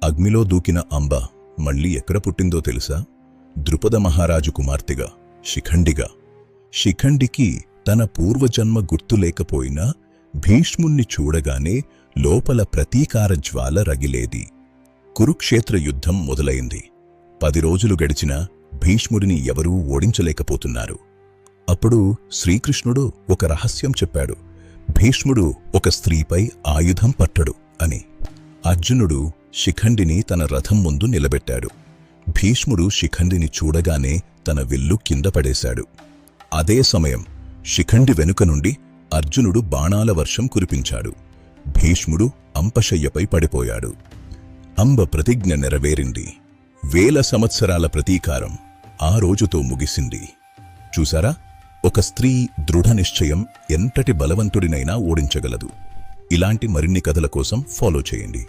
అగ్నిలో దూకిన అంబ మళ్ళీ ఎక్కడ పుట్టిందో తెలుసా? ద్రుపద మహారాజు కుమార్తెగా, శిఖండిగా. శిఖండికి తన పూర్వజన్మ గుర్తులేకపోయినా భీష్ముణ్ణి చూడగానే లోపల ప్రతీకార జ్వాల రగిలేది. కురుక్షేత్ర యుద్ధం మొదలైంది. 10 రోజులు గడిచినా భీష్ముడిని ఎవరూ ఓడించలేకపోతున్నారు. అప్పుడు శ్రీకృష్ణుడు ఒక రహస్యం చెప్పాడు. భీష్ముడు ఒక స్త్రీపై ఆయుధం పట్టడు అని. అర్జునుడు శిఖండిని తన రథం ముందు నిలబెట్టాడు. భీష్ముడు శిఖండిని చూడగానే తన విల్లు కింద పడేశాడు. అదే సమయం శిఖండి వెనుక నుండి అర్జునుడు బాణాల వర్షం కురిపించాడు. భీష్ముడు అంపశయ్యపై పడిపోయాడు. అంబ ప్రతిజ్ఞ నెరవేరింది. 1000 సంవత్సరాల ప్రతీకారం ఆ రోజుతో ముగిసింది. చూసారా, ఒక స్త్రీ దృఢ నిశ్చయం ఎంతటి బలవంతుడినైనా ఓడించగలదు. ఇలాంటి మరిన్ని కథల కోసం ఫాలో చేయండి.